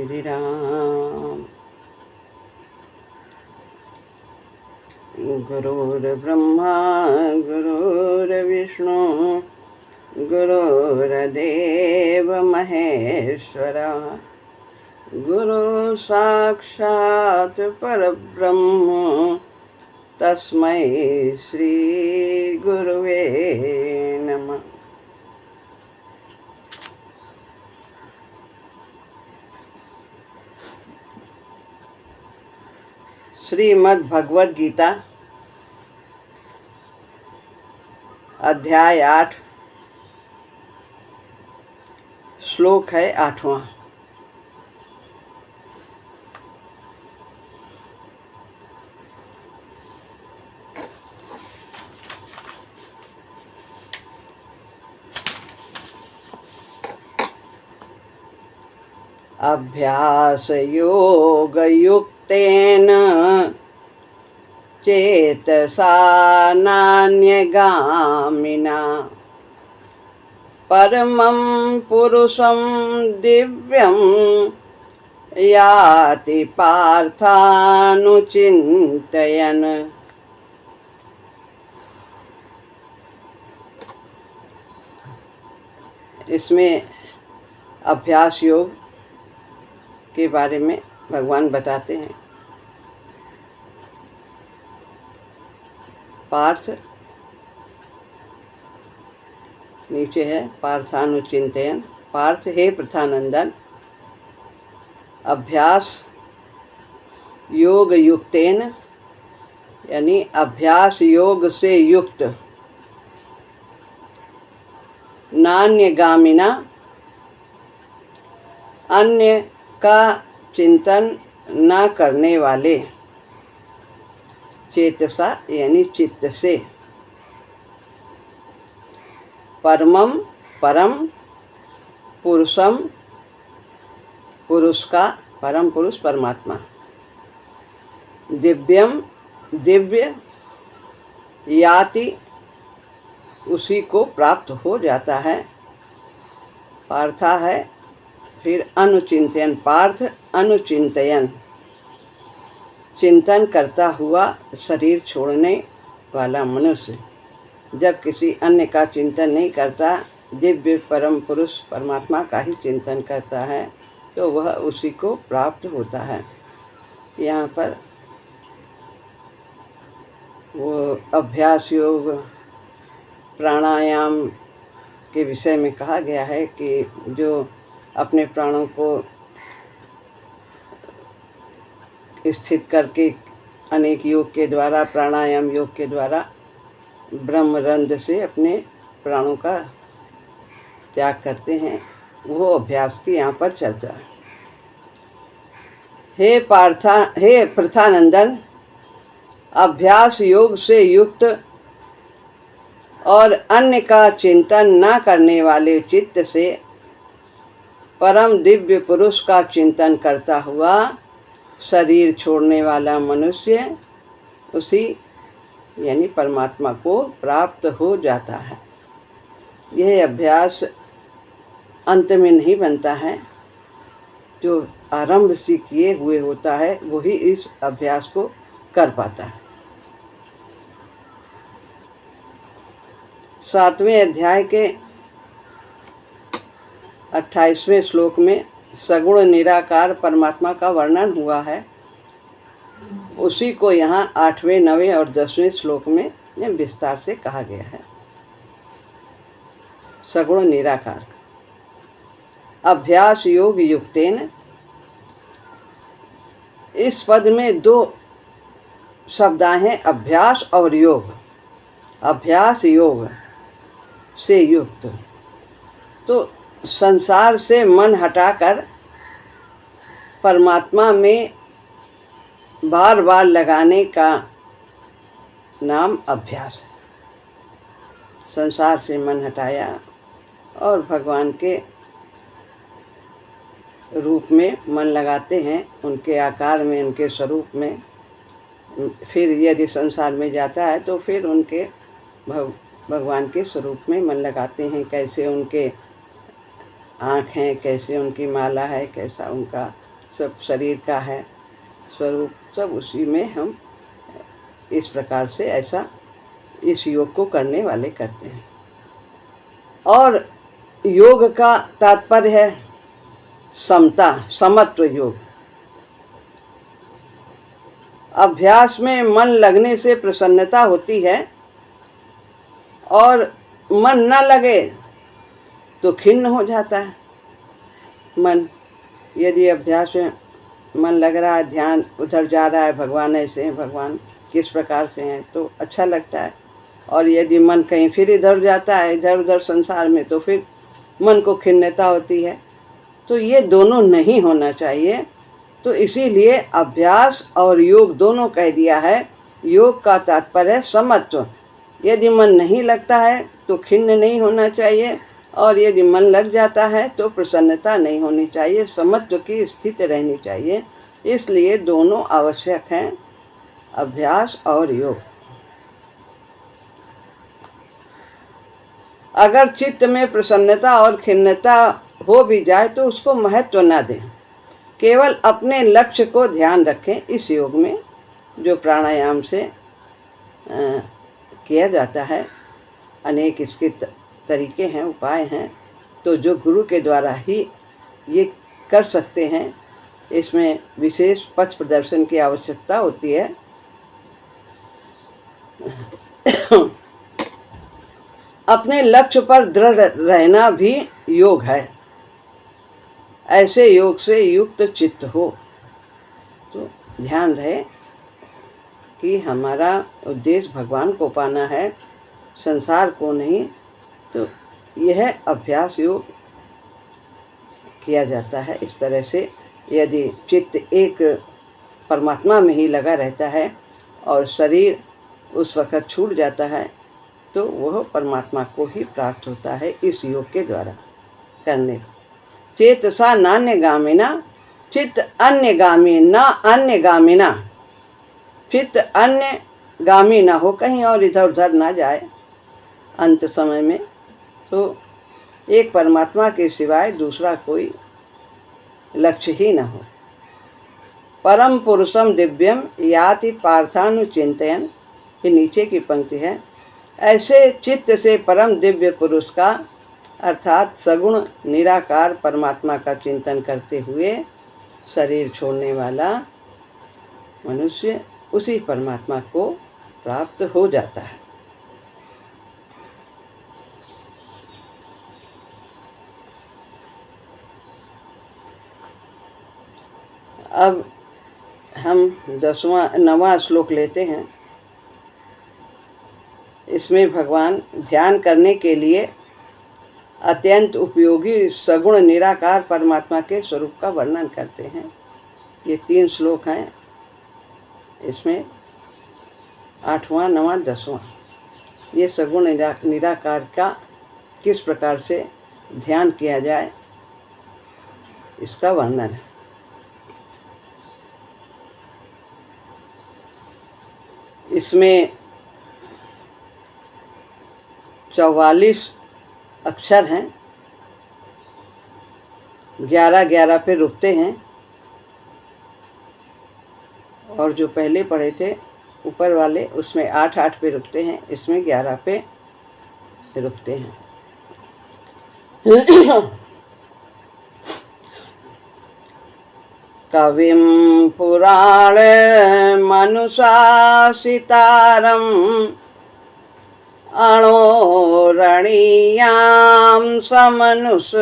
श्री राम। गुरुर्ब्रह्मा गुरुर्विष्णु गुरुर्देव महेश्वरा गुरु साक्षात् परब्रह्म तस्मै श्री गुरुवे नमः। श्रीमद् भगवद गीता अध्याय 8 श्लोक है 8वां। अभ्यास योग युक्तेन चेतसा नान्यगामिना परमं पुरुषं दिव्यं याति पार्थानुचिन्तयन्। इसमें अभ्यास योग के बारे में भगवान बताते हैं। पार्थ नीचे है पार्थानुचिंतयन। पार्थ हे प्रथानंदन, अभ्यास योग युक्तेन यानी अभ्यास योग से युक्त, नान्यगामिना अन्य का चिंतन न करने वाले, चेतसा यानी चित्त से, परमम परम पुरुषम पुरुष का, परम पुरुष परमात्मा, दिव्यम दिव्य, याति उसी को प्राप्त हो जाता है। पार्था है, फिर अनुचिंतयन, पार्थ अनुचिंतयन चिंतन करता हुआ शरीर छोड़ने वाला मनुष्य जब किसी अन्य का चिंतन नहीं करता, दिव्य परम पुरुष परमात्मा का ही चिंतन करता है, तो वह उसी को प्राप्त होता है। यहाँ पर वो अभ्यास योग प्राणायाम के विषय में कहा गया है कि जो अपने प्राणों को स्थित करके अनेक योग के द्वारा, प्राणायाम योग के द्वारा ब्रह्मरंध्र से अपने प्राणों का त्याग करते हैं, वो अभ्यास की यहाँ पर चर्चा है। हे प्रथानंदन, अभ्यास योग से युक्त और अन्य का चिंतन न करने वाले चित्त से परम दिव्य पुरुष का चिंतन करता हुआ शरीर छोड़ने वाला मनुष्य उसी यानी परमात्मा को प्राप्त हो जाता है। यह अभ्यास अंत में नहीं बनता है, जो आरंभ से किए हुए होता है वही इस अभ्यास को कर पाता है। 7वें अध्याय के 28वें श्लोक में सगुण निराकार परमात्मा का वर्णन हुआ है। उसी को यहाँ 8वें 9वें और 10वें श्लोक में विस्तार से कहा गया है। सगुण निराकार अभ्यास योग युक्तेन, इस पद में 2 शब्द हैं, अभ्यास और योग। अभ्यास योग से युक्त, तो संसार से मन हटाकर परमात्मा में बार बार लगाने का नाम अभ्यास है। संसार से मन हटाया और भगवान के रूप में मन लगाते हैं, उनके आकार में, उनके स्वरूप में। फिर यदि संसार में जाता है तो फिर उनके भगवान के स्वरूप में मन लगाते हैं। कैसे उनके आँख हैं, कैसे उनकी माला है, कैसा उनका सब शरीर का है स्वरूप, सब उसी में हम इस प्रकार से ऐसा इस योग को करने वाले करते हैं। और योग का तात्पर्य है समता, समत्व योग। अभ्यास में मन लगने से प्रसन्नता होती है और मन न लगे तो खिन्न हो जाता है मन। यदि अभ्यास में मन लग रहा है, ध्यान उधर जा रहा है, भगवान ऐसे हैं, भगवान किस प्रकार से हैं, तो अच्छा लगता है। और यदि मन कहीं फिर इधर जाता है, इधर उधर संसार में, तो फिर मन को खिन्नता होती है। तो ये दोनों नहीं होना चाहिए। तो इसीलिए अभ्यास और योग दोनों कह दिया है। योग का तात्पर्य है समत्व। यदि मन नहीं लगता है तो खिन्न नहीं होना चाहिए, और यदि मन लग जाता है तो प्रसन्नता नहीं होनी चाहिए, समत्व की स्थिति रहनी चाहिए। इसलिए दोनों आवश्यक हैं, अभ्यास और योग। अगर चित्त में प्रसन्नता और खिन्नता हो भी जाए तो उसको महत्व न दें, केवल अपने लक्ष्य को ध्यान रखें। इस योग में जो प्राणायाम से किया जाता है, अनेक इसके तरीके हैं, उपाय हैं, तो जो गुरु के द्वारा ही ये कर सकते हैं। इसमें विशेष पथ प्रदर्शन की आवश्यकता होती है। अपने लक्ष्य पर दृढ़ रहना भी योग है। ऐसे योग से युक्त चित्त हो। तो ध्यान रहे कि हमारा उद्देश्य भगवान को पाना है, संसार को नहीं। तो यह अभ्यास योग किया जाता है। इस तरह से यदि चित्त एक परमात्मा में ही लगा रहता है और शरीर उस वक़्त छूट जाता है, तो वह परमात्मा को ही प्राप्त होता है इस योग के द्वारा करने। चेतसा नान्यगामिना चित्त अन्यगामी न अन्यगामिना। चित्त अन्यगामी ना हो, कहीं और इधर उधर ना जाए अंत समय में। तो एक परमात्मा के सिवाय दूसरा कोई लक्ष्य ही न हो। परम पुरुषम दिव्यम याति पार्थानुचिंतयन, ये नीचे की पंक्ति है। ऐसे चित्त से परम दिव्य पुरुष का अर्थात सगुण निराकार परमात्मा का चिंतन करते हुए शरीर छोड़ने वाला मनुष्य उसी परमात्मा को प्राप्त हो जाता है। अब हम 9वां श्लोक लेते हैं। इसमें भगवान ध्यान करने के लिए अत्यंत उपयोगी सगुण निराकार परमात्मा के स्वरूप का वर्णन करते हैं। ये 3 श्लोक हैं। इसमें 8वां, 9वां, 10वां ये सगुण निराकार का किस प्रकार से ध्यान किया जाए इसका वर्णन है। इसमें 44 अक्षर हैं, 11-11 पे रुकते हैं, और जो पहले पढ़े थे ऊपर वाले उसमें 8-8 पे रुकते हैं, इसमें 11 पे रुकते हैं। कविं पुराण मनुशासितारं अणोरणीयां समनुस्मरेद्या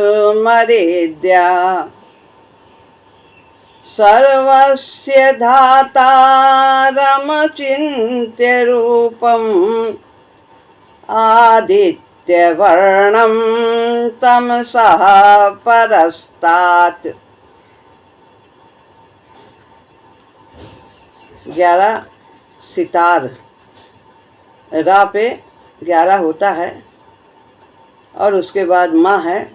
सर्वस्य धातारमचिन्त्य रूपम् आदित्यवर्णं तमसः परस्तात्। 11 सितार, रा पे 11 होता है और उसके बाद माँ है,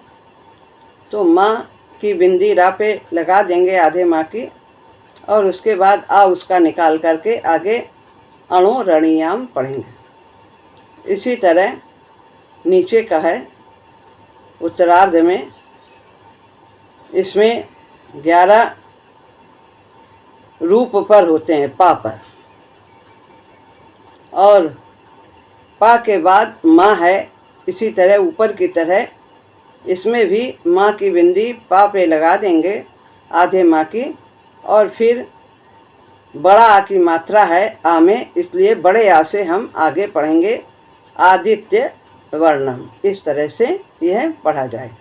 तो माँ की बिंदी रा पे लगा देंगे आधे माँ की, और उसके बाद आ उसका निकाल करके आगे अणो रणीयाम पढ़ेंगे। इसी तरह नीचे का है उत्तरार्ध में, इसमें 11 रूप पर होते हैं, पा पर, और पा के बाद माँ है। इसी तरह ऊपर की तरह इसमें भी माँ की बिंदी पा पे लगा देंगे, आधे माँ की, और फिर बड़ा आ की मात्रा है आ में, इसलिए बड़े आ से हम आगे पढ़ेंगे आदित्य वर्णम। इस तरह से यह पढ़ा जाएगा।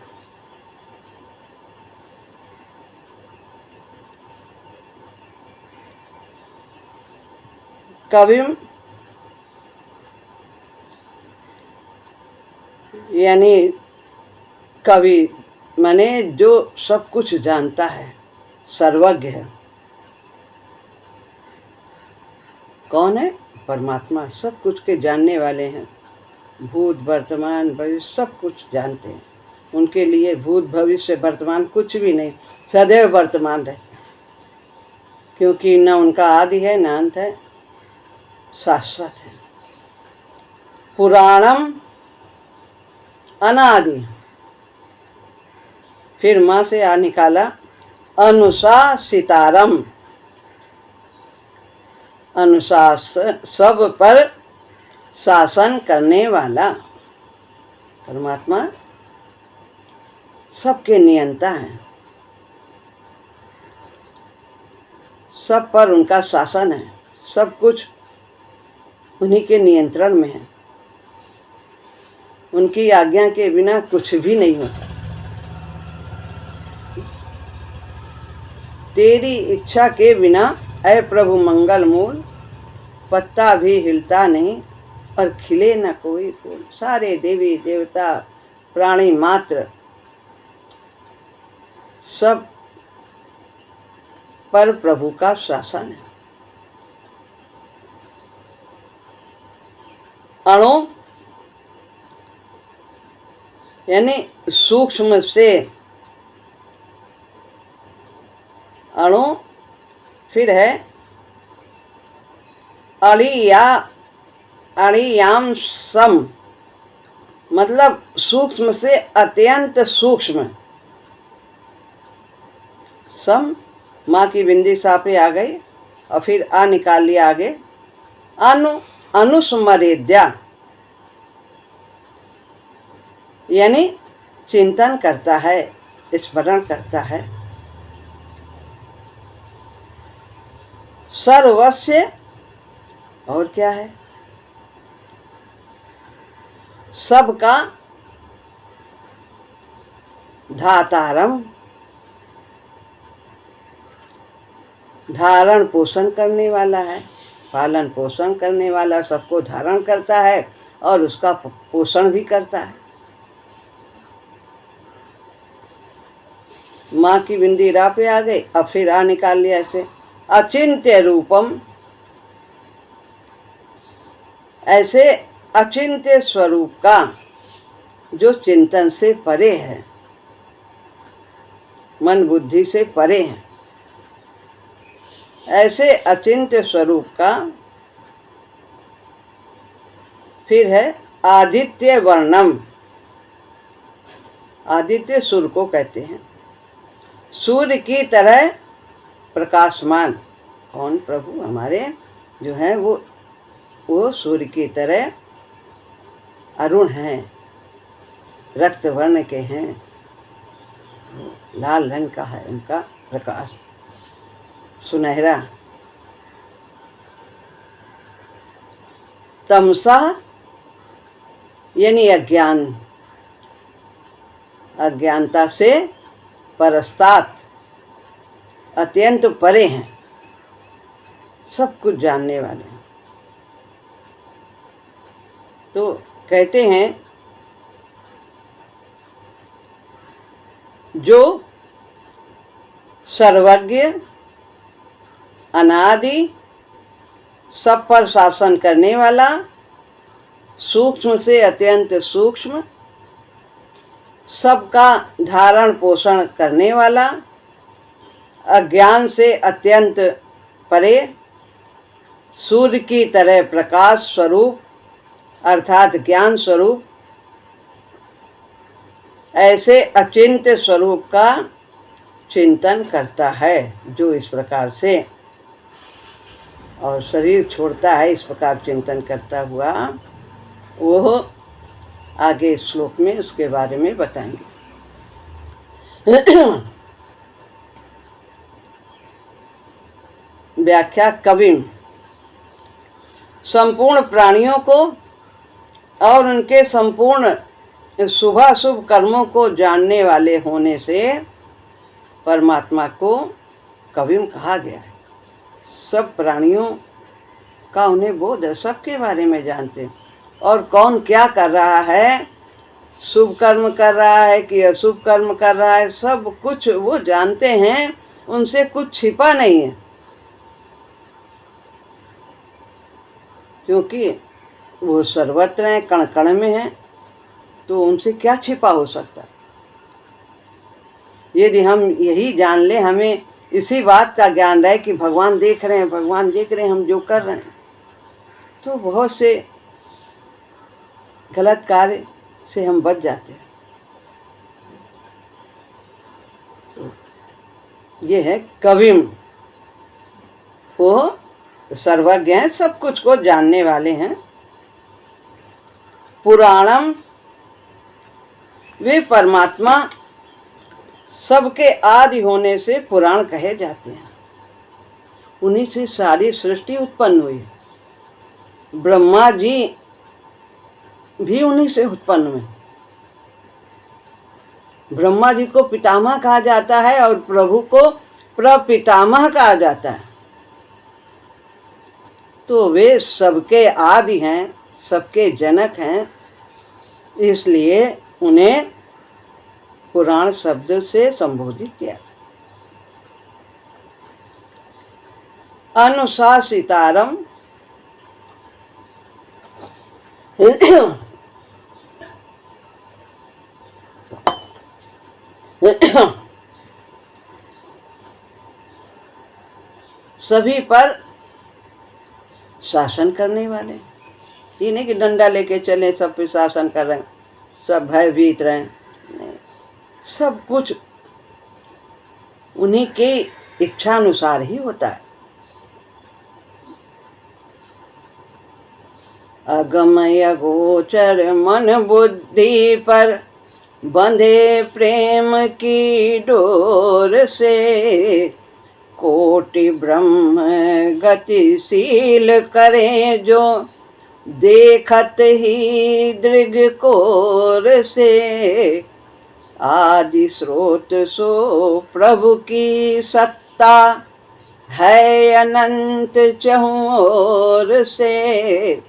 कविम यानी कवि माने जो सब कुछ जानता है, सर्वज्ञ है। कौन है? परमात्मा सब कुछ के जानने वाले हैं। भूत वर्तमान भविष्य सब कुछ जानते हैं। उनके लिए भूत भविष्य वर्तमान कुछ भी नहीं, सदैव वर्तमान रहते हैं, क्योंकि न उनका आदि है न अंत है, शाश्वत है। पुराणम अनादि, फिर माँ से आ निकाला, अनुशासितारम, अनुशास सब पर शासन करने वाला। परमात्मा सबके नियंता हैं, सब पर उनका शासन है, सब कुछ उन्हीं के नियंत्रण में है। उनकी आज्ञा के बिना कुछ भी नहीं होता। तेरी इच्छा के बिना ऐ प्रभु मंगल मूल, पत्ता भी हिलता नहीं और खिले न कोई फूल। सारे देवी देवता प्राणी मात्र सब पर प्रभु का शासन है। अणु यानी सूक्ष्म से अणु, फिर है अणियाम सम, मतलब सूक्ष्म से अत्यंत सूक्ष्म। सम, माँ की बिंदी सा पे आ गई और फिर आ निकाल लिया आगे। अनुस्मरेद्या यानी चिंतन करता है, स्मरण करता है। सर्वस्य, और क्या है? सबका धातारम, धारण पोषण करने वाला है, पालन पोषण करने वाला, सबको धारण करता है और उसका पोषण भी करता है। माँ की बिंदी रा पे आ गई, अब फिर आ निकाल लिया ऐसे। अचिंत्य रूपम, ऐसे अचिंत्य स्वरूप का जो चिंतन से परे है, मन बुद्धि से परे है, ऐसे अचिंत्य स्वरूप का। फिर है आदित्य वर्णम, आदित्य सूर्य को कहते हैं, सूर्य की तरह प्रकाशमान। कौन? प्रभु हमारे जो हैं वो सूर्य की तरह अरुण हैं, रक्त वर्ण के हैं, लाल रंग का है उनका प्रकाश, सुनहरा। तमसा यानी अज्ञान, अज्ञानता से परस्तात, अत्यंत परे हैं, सब कुछ जानने वाले हैं। तो कहते हैं जो सर्वज्ञ, अनादि, सब पर शासन करने वाला, सूक्ष्म से अत्यंत सूक्ष्म, सबका धारण पोषण करने वाला, अज्ञान से अत्यंत परे, सूर्य की तरह प्रकाश स्वरूप अर्थात ज्ञान स्वरूप, ऐसे अचिंत्य स्वरूप का चिंतन करता है। जो इस प्रकार से और शरीर छोड़ता है, इस प्रकार चिंतन करता हुआ, वो आगे श्लोक में उसके बारे में बताएंगे। व्याख्या कविम, संपूर्ण प्राणियों को और उनके संपूर्ण शुभाशुभ कर्मों को जानने वाले होने से परमात्मा को कविम कहा गया है। सब प्राणियों का उन्हें बोध है, सबके बारे में जानते हैं, और कौन क्या कर रहा है, शुभ कर्म कर रहा है कि अशुभ कर्म कर रहा है, सब कुछ वो जानते हैं, उनसे कुछ छिपा नहीं है, क्योंकि वो सर्वत्र हैं, कण कण में हैं, तो उनसे क्या छिपा हो सकता है। यदि हम यही जान ले, हमें इसी बात का ज्ञान रहे कि भगवान देख रहे हैं, भगवान देख रहे हैं हम जो कर रहे हैं, तो बहुत से गलत कार्य से हम बच जाते हैं। तो ये है कविम, वो सर्वज्ञ हैं, सब कुछ को जानने वाले हैं। पुराणम, वे परमात्मा सबके आदि होने से पुराण कहे जाते हैं। उन्हीं से सारी सृष्टि उत्पन्न हुई। ब्रह्मा जी भी उन्हीं से उत्पन्न हुए। ब्रह्मा जी को पितामह कहा जाता है और प्रभु को प्रपितामह कहा जाता है। तो वे सबके आदि हैं, सबके जनक हैं, इसलिए उन्हें पुराण शब्द से संबोधित किया। अनुशासितारम, सभी पर शासन करने वाले। ये नहीं कि डंडा लेके चले सब पे शासन कर रहे हैं, सब भयभीत रहे, सब कुछ उन्हीं के इच्छा अनुसार ही होता है। अगमय गोचर मन बुद्धि पर बंधे प्रेम की डोर से, कोटि ब्रह्म गतिशील करे जो देखत ही दृग कोर से, आदि स्रोत सो प्रभु की सत्ता है अनंत चहुं ओर से,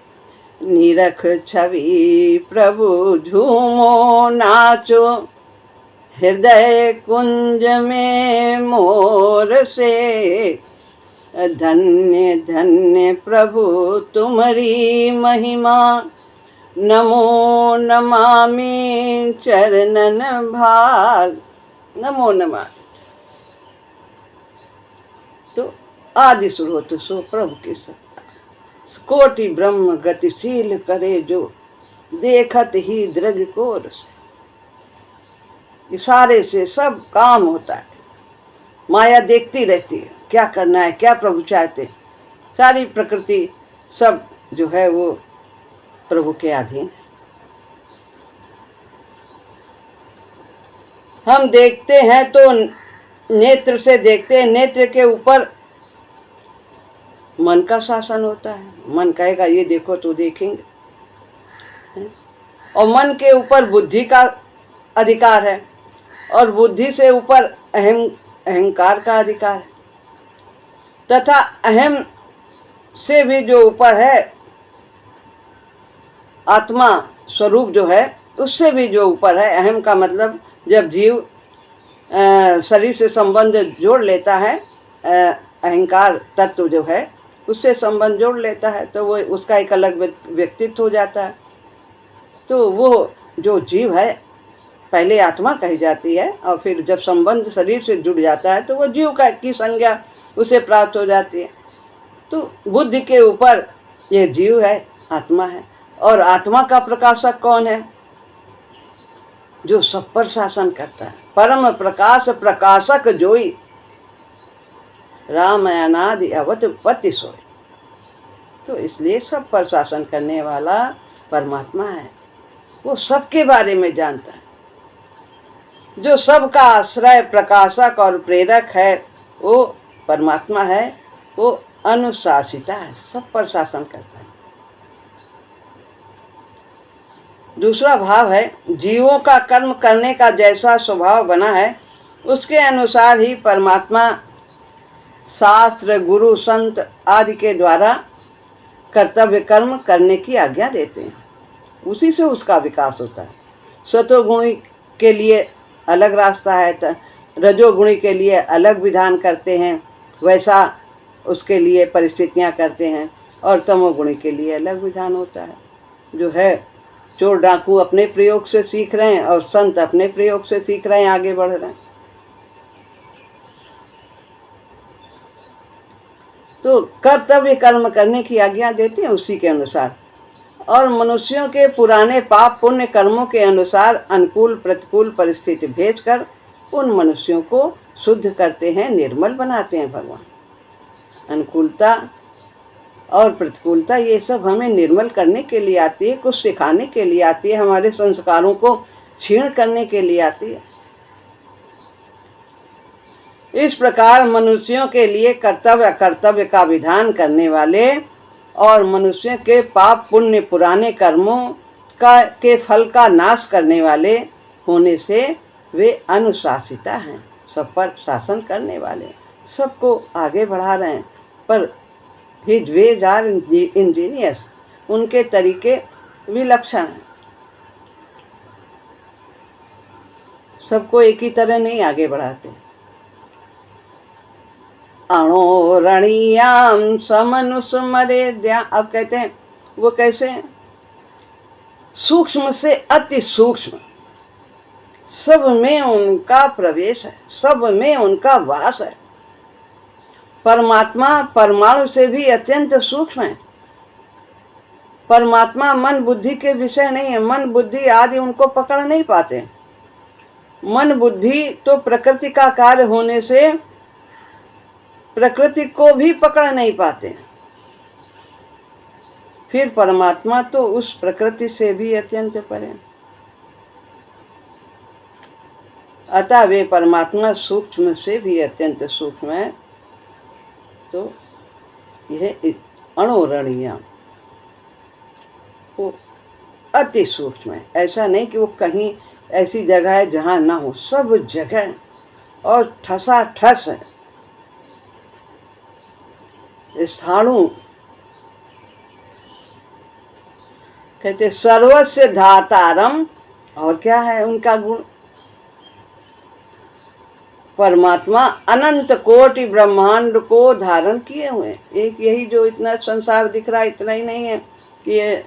निरख छवि प्रभु झूमो नाचो हृदय कुंज में मोर से, धन्य धन्य प्रभु तुम्हारी महिमा, नमो नमामि चरणन भाल, नमो नमः। तो आदि स्रोत सो प्रभु की सत्ता, कोटि ब्रह्म गतिशील करे जो देखत ही दृग कोर से। इशारे से सब काम होता है, माया देखती रहती है क्या करना है, क्या प्रभु चाहते। सारी प्रकृति सब जो है वो प्रभु के अधीन। हम देखते हैं तो नेत्र से देखते हैं, नेत्र के ऊपर मन का शासन होता है। मन कहेगा ये देखो तो देखेंगे, और मन के ऊपर बुद्धि का अधिकार है, और बुद्धि से ऊपर अहंकार का अधिकार है, तथा अहम से भी जो ऊपर है आत्मा स्वरूप जो है, उससे भी जो ऊपर है। अहम का मतलब जब जीव शरीर से संबंध जोड़ लेता है, अहंकार तत्व जो है उससे संबंध जोड़ लेता है, तो वो उसका एक अलग व्यक्तित्व हो जाता है। तो वो जो जीव है पहले आत्मा कही जाती है, और फिर जब संबंध शरीर से जुड़ जाता है तो वो जीव का की संज्ञा उसे प्राप्त हो जाती है। तो बुद्धि के ऊपर ये जीव है, आत्मा है। और आत्मा का प्रकाशक कौन है? जो सब पर शासन करता है, परम प्रकाश प्रकाशक जोई, राम अनादि अवत पति सोई। तो इसलिए सब पर शासन करने वाला परमात्मा है। वो सबके बारे में जानता है। जो सबका आश्रय, प्रकाशक और प्रेरक है वो परमात्मा है। वो अनुशासिता है, सब पर शासन करता है। दूसरा भाव है, जीवों का कर्म करने का जैसा स्वभाव बना है उसके अनुसार ही परमात्मा शास्त्र, गुरु, संत आदि के द्वारा कर्तव्य कर्म करने की आज्ञा देते हैं। उसी से उसका विकास होता है। सतोगुणी के लिए अलग रास्ता है, रजोगुणी के लिए अलग विधान करते हैं, वैसा उसके लिए परिस्थितियां करते हैं, और तमोगुणी के लिए अलग विधान होता है। जो है चोर डाकू अपने प्रयोग से सीख रहे हैं और संत अपने प्रयोग से सीख रहे हैं, आगे बढ़ रहे हैं। तो कर्तव्य कर्म करने की आज्ञा देते हैं उसी के अनुसार, और मनुष्यों के पुराने पाप पुण्य कर्मों के अनुसार अनुकूल प्रतिकूल परिस्थिति भेजकर उन मनुष्यों को शुद्ध करते हैं, निर्मल बनाते हैं भगवान। अनुकूलता और प्रतिकूलता ये सब हमें निर्मल करने के लिए आती है, कुछ सिखाने के लिए आती है, हमारे संस्कारों को क्षीण करने के लिए आती है। इस प्रकार मनुष्यों के लिए कर्तव्य अकर्तव्य का विधान करने वाले और मनुष्यों के पाप पुण्य पुराने कर्मों के फल का नाश करने वाले होने से वे अनुशासिता हैं, सब पर शासन करने वाले, सबको आगे बढ़ा रहे हैं। पर हिज वेज आर इंजीनियस, उनके तरीके विलक्षण हैं, सबको एक ही तरह नहीं आगे बढ़ाते। अणोरणीयाम समनुस्मरेद्या, अब कहते हैं वो कैसे, सूक्ष्म से अति सूक्ष्म, सब में उनका प्रवेश है, सब में उनका वास है। परमात्मा परमाणु से भी अत्यंत सूक्ष्म है। परमात्मा मन बुद्धि के विषय नहीं है, मन बुद्धि आदि उनको पकड़ नहीं पाते। मन बुद्धि तो प्रकृति का कार्य होने से प्रकृति को भी पकड़ नहीं पाते। फिर परमात्मा तो उस प्रकृति से भी अत्यंत परे। अतः वे परमात्मा सूक्ष्म से भी अत्यंत सूक्ष्म है। तो यह अणोरणीय, वो अति सूक्ष्म है। ऐसा नहीं कि वो कहीं ऐसी जगह है जहाँ ना हो, सब जगह और ठसा ठस है। स्थाणु कहते सर्वस्य धातारम, और क्या है उनका गुण, परमात्मा अनंत कोटि ब्रह्मांड को धारण किए हुए। एक यही जो इतना संसार दिख रहा है, इतना ही नहीं है कि ये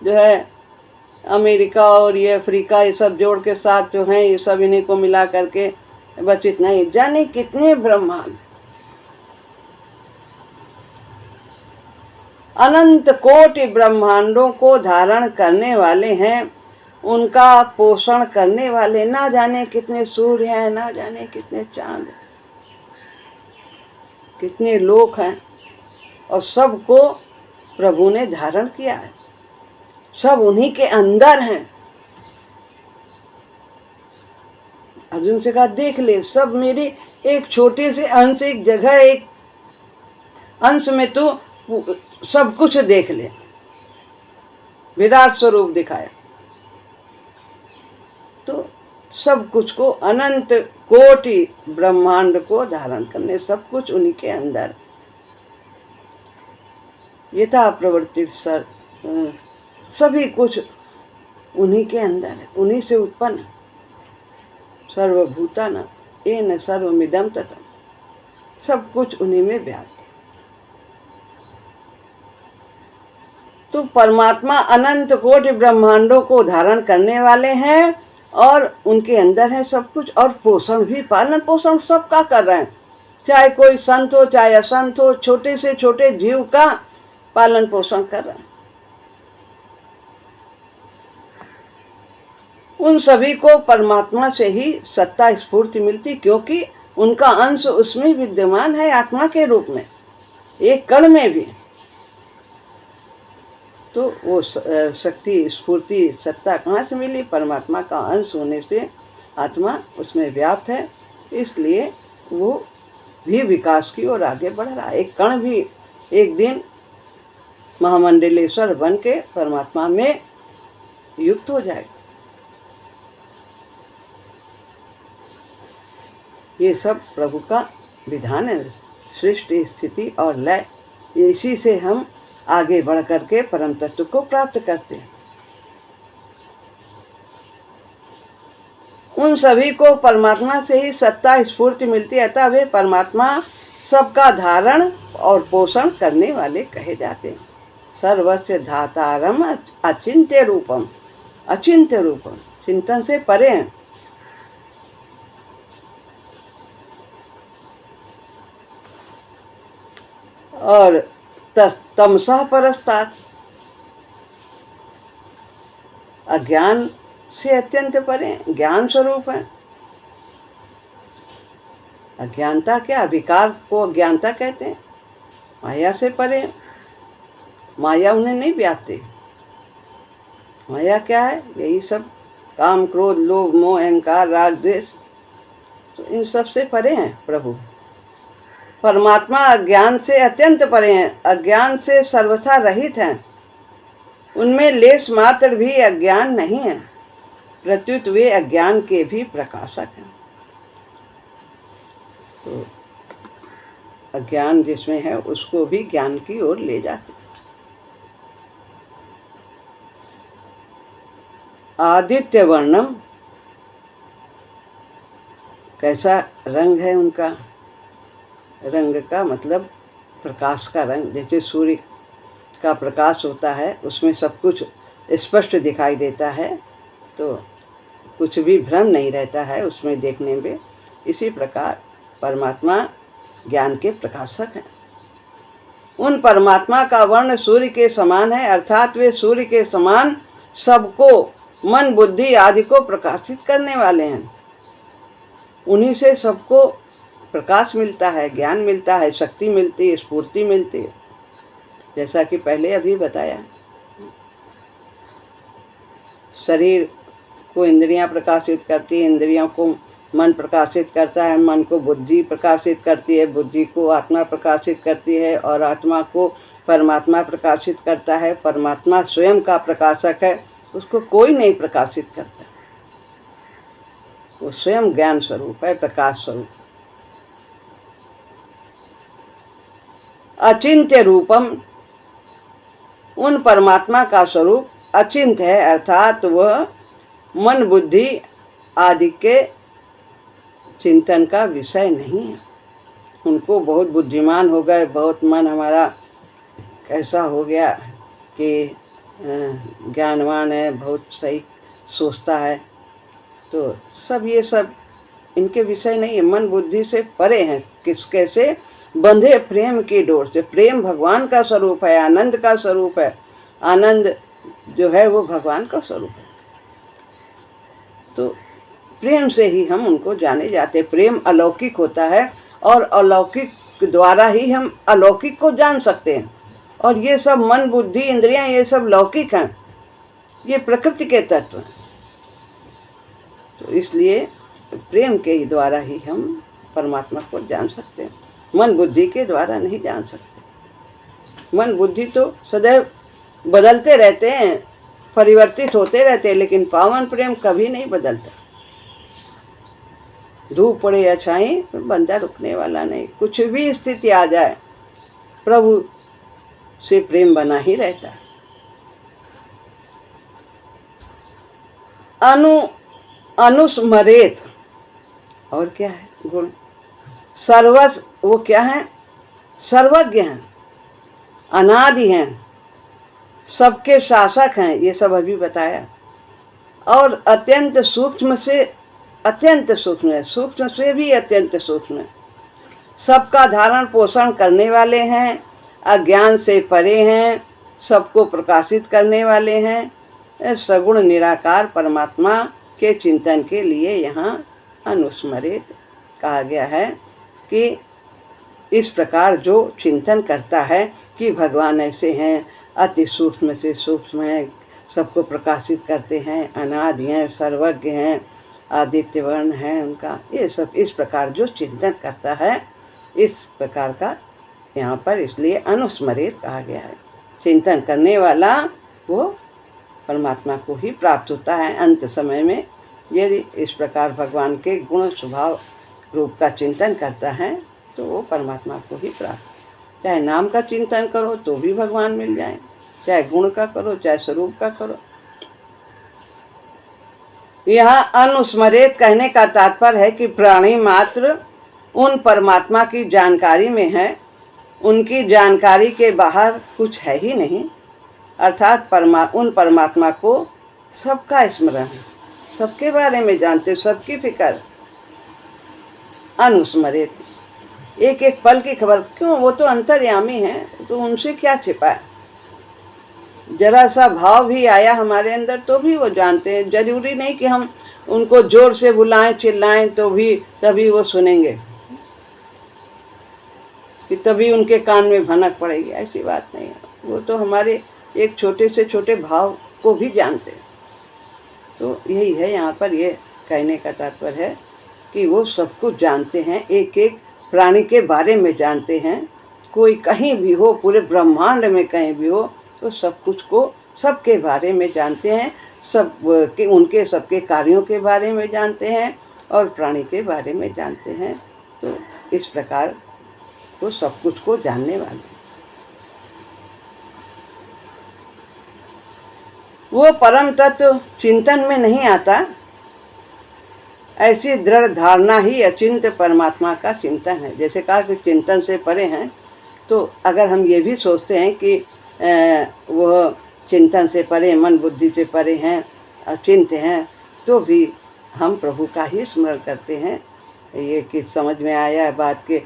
जो है अमेरिका और ये अफ्रीका, ये सब जोड़ के साथ जो हैं, ये सब इन्हीं को मिला करके बस इतना ही, जाने कितने ब्रह्मांड, अनंत कोटि ब्रह्मांडों को धारण करने वाले हैं, उनका पोषण करने वाले। ना जाने कितने सूर्य हैं, ना जाने कितने चांद, कितने लोक हैं, और सबको प्रभु ने धारण किया है, सब उन्हीं के अंदर हैं। अर्जुन से कहा देख ले, सब मेरे एक छोटे से अंश, एक जगह, एक अंश में तू सब कुछ देख ले। विराट स्वरूप दिखाया। तो सब कुछ को, अनंत कोटि ब्रह्मांड को धारण करने, सब कुछ उन्हीं के अंदर। यथा प्रवर्तित सभी कुछ उन्हीं के अंदर है, उन्हीं से उत्पन्न। सर्वभूतानां येन सर्वमिदं ततं, सब कुछ उन्हीं में व्याप्त। तो परमात्मा अनंत कोटि ब्रह्मांडों को धारण करने वाले हैं और उनके अंदर है सब कुछ, और पोषण भी, पालन पोषण सबका कर रहे हैं। चाहे कोई संत हो चाहे असंत हो, छोटे से छोटे जीव का पालन पोषण कर रहे हैं। उन सभी को परमात्मा से ही सत्ता स्फूर्ति मिलती, क्योंकि उनका अंश उसमें विद्यमान है, आत्मा के रूप में, एक कण में भी। तो वो शक्ति स्फूर्ति सत्ता कहाँ से मिली? परमात्मा का अंश होने से आत्मा उसमें व्याप्त है, इसलिए वो भी विकास की ओर आगे बढ़ रहा है। एक कण भी एक दिन महामंडलेश्वर बन के परमात्मा में युक्त हो जाएगा। ये सब प्रभु का विधान है, सृष्टि स्थिति और लय। इसी से हम आगे बढ़ करके परम तत्व को प्राप्त करते हैं। उन सभी को परमात्मा से ही सत्ता स्फूर्ति मिलती है, अतः वे परमात्मा सबका धारण और पोषण करने वाले कहे जाते हैं। सर्वस्य धातारम अचिंत्य रूपम, अचिंत्य रूपम चिंतन से परे हैं। और तमसा परस्तात्, अज्ञान से अत्यंत परे, ज्ञान स्वरूप है। अज्ञानता क्या? विकार को अज्ञानता कहते हैं। माया से परे, माया उन्हें नहीं व्यापती। माया क्या है? यही सब काम क्रोध लोभ मोह अहंकार राग द्वेष, तो इन सब से परे हैं प्रभु। परमात्मा अज्ञान से अत्यंत परे हैं, अज्ञान से सर्वथा रहित हैं। उनमें लेश मात्र भी अज्ञान नहीं है, प्रत्युत वे अज्ञान के भी प्रकाशक हैं। तो अज्ञान जिसमें है उसको भी ज्ञान की ओर ले जाते। आदित्य वर्णम, कैसा रंग है उनका? रंग का मतलब प्रकाश का रंग। जैसे सूर्य का प्रकाश होता है उसमें सब कुछ स्पष्ट दिखाई देता है, तो कुछ भी भ्रम नहीं रहता है उसमें देखने में। इसी प्रकार परमात्मा ज्ञान के प्रकाशक हैं। उन परमात्मा का वर्ण सूर्य के समान है, अर्थात वे सूर्य के समान सबको मन बुद्धि आदि को प्रकाशित करने वाले हैं। उन्हीं से सबको प्रकाश मिलता है, ज्ञान मिलता है, शक्ति मिलती है, स्फूर्ति मिलती है, जैसा कि पहले अभी बताया। शरीर को इंद्रियां प्रकाशित करती है, इंद्रियों को मन प्रकाशित करता है, मन को बुद्धि प्रकाशित करती है, बुद्धि को आत्मा प्रकाशित करती है, और आत्मा को परमात्मा प्रकाशित करता है। परमात्मा स्वयं का प्रकाशक है, उसको कोई नहीं प्रकाशित करता। वो स्वयं ज्ञान स्वरूप है, प्रकाश स्वरूप। अचिंत्य रूपम, उन परमात्मा का स्वरूप अचिंत्य है, अर्थात वह मन बुद्धि आदि के चिंतन का विषय नहीं है। उनको बहुत बुद्धिमान हो गए, बहुत मन हमारा कैसा हो गया कि ज्ञानवान है, बहुत सही सोचता है, तो सब ये सब इनके विषय नहीं है। मन बुद्धि से परे हैं। किसके से? बंधे प्रेम की डोर से। प्रेम भगवान का स्वरूप है, आनंद का स्वरूप है। आनंद जो है वो भगवान का स्वरूप है। तो प्रेम से ही हम उनको जाने जाते। प्रेम अलौकिक होता है, और अलौकिक द्वारा ही हम अलौकिक को जान सकते हैं। और ये सब मन बुद्धि इंद्रियां ये सब लौकिक हैं, ये प्रकृति के तत्व हैं। तो इसलिए प्रेम के ही द्वारा ही हम परमात्मा को जान सकते हैं, मन बुद्धि के द्वारा नहीं जान सकते। मन बुद्धि तो सदैव बदलते रहते हैं, परिवर्तित होते रहते हैं, लेकिन पावन प्रेम कभी नहीं बदलता। धूप पड़े या छाई बंदा रुकने वाला नहीं। कुछ भी स्थिति आ जाए प्रभु से प्रेम बना ही रहता है। अनुस्मरेत, और क्या है गुण? सर्वस, वो क्या है? सर्वज्ञ हैं, अनादि हैं, सबके शासक हैं, ये सब अभी बताया। और अत्यंत सूक्ष्म से अत्यंत सूक्ष्म है, सूक्ष्म से भी अत्यंत सूक्ष्म है। सबका धारण पोषण करने वाले हैं, अज्ञान से परे हैं, सबको प्रकाशित करने वाले हैं। सगुण निराकार परमात्मा के चिंतन के लिए यहाँ अनुस्मरित कहा गया है कि इस प्रकार जो चिंतन करता है कि भगवान ऐसे हैं, अति सूक्ष्म से सूक्ष्म हैं, सबको प्रकाशित करते हैं, अनादि हैं, सर्वज्ञ हैं, आदित्य वर्ण है उनका, ये सब इस प्रकार जो चिंतन करता है, इस प्रकार का यहाँ पर इसलिए अनुस्मरित कहा गया है। चिंतन करने वाला वो परमात्मा को ही प्राप्त होता है अंत समय में। यदि इस प्रकार भगवान के गुण स्वभाव रूप का चिंतन करता है तो वो परमात्मा को ही प्राप्त। चाहे नाम का चिंतन करो तो भी भगवान मिल जाए, चाहे गुण का करो, चाहे स्वरूप का करो। यहाँ अनुस्मरित कहने का तात्पर्य है कि प्राणी मात्र उन परमात्मा की जानकारी में है, उनकी जानकारी के बाहर कुछ है ही नहीं। अर्थात उन परमात्मा को सबका स्मरण है, सबके बारे में जानते, सबकी फिक्र। अनुस्मरित, एक एक पल की खबर, क्यों, वो तो अंतर्यामी है, तो उनसे क्या छिपा है। जरा सा भाव भी आया हमारे अंदर तो भी वो जानते हैं। जरूरी नहीं कि हम उनको जोर से बुलाएं, चिल्लाएं तो भी तभी वो सुनेंगे, कि तभी उनके कान में भनक पड़ेगी, ऐसी बात नहीं है। वो तो हमारे एक छोटे से छोटे भाव को भी जानते हैं। तो यही है यहाँ पर ये कहने का तात्पर्य है कि वो सब कुछ जानते हैं, एक एक प्राणी के बारे में जानते हैं। कोई कहीं भी हो, पूरे ब्रह्मांड में कहीं भी हो, तो सब कुछ को सबके बारे में जानते हैं, सब के उनके सबके कार्यों के बारे में जानते हैं और प्राणी के बारे में जानते हैं। तो इस प्रकार वो सब कुछ को जानने वाले। वो परम तत्व चिंतन में नहीं आता, ऐसी दृढ़ धारणा ही अचिंत्य परमात्मा का चिंतन है। जैसे कहा कि चिंतन से परे हैं, तो अगर हम ये भी सोचते हैं कि वो चिंतन से परे, मन बुद्धि से परे हैं, अचिंत्य हैं, तो भी हम प्रभु का ही स्मरण करते हैं। ये कि समझ में आया बात के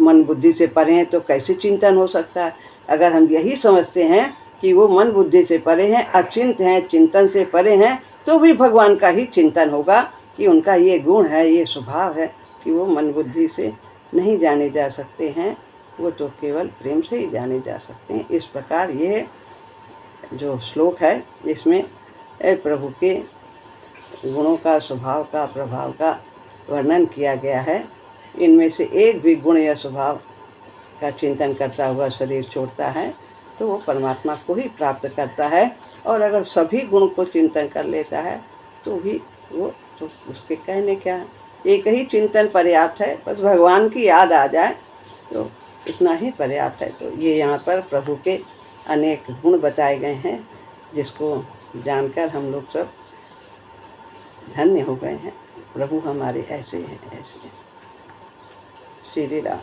मन बुद्धि से परे हैं तो कैसे चिंतन हो सकता है। अगर हम यही समझते हैं कि वो मन बुद्धि से परे हैं, अचिंत्य हैं, चिंतन से परे हैं, तो भी भगवान का ही चिंतन होगा कि उनका ये गुण है, ये स्वभाव है कि वो मन बुद्धि से नहीं जाने जा सकते हैं, वो तो केवल प्रेम से ही जाने जा सकते हैं। इस प्रकार ये जो श्लोक है इसमें प्रभु के गुणों का, स्वभाव का, प्रभाव का वर्णन किया गया है। इनमें से एक भी गुण या स्वभाव का चिंतन करता हुआ शरीर छोड़ता है तो वो परमात्मा को ही प्राप्त करता है, और अगर सभी गुण को चिंतन कर लेता है तो भी वो तो उसके कहने क्या है, एक ही चिंतन पर्याप्त है, बस भगवान की याद आ जाए तो इतना ही पर्याप्त है। तो ये यहाँ पर प्रभु के अनेक गुण बताए गए हैं, जिसको जानकर हम लोग सब धन्य हो गए हैं। प्रभु हमारे ऐसे हैं, ऐसे। श्री राम।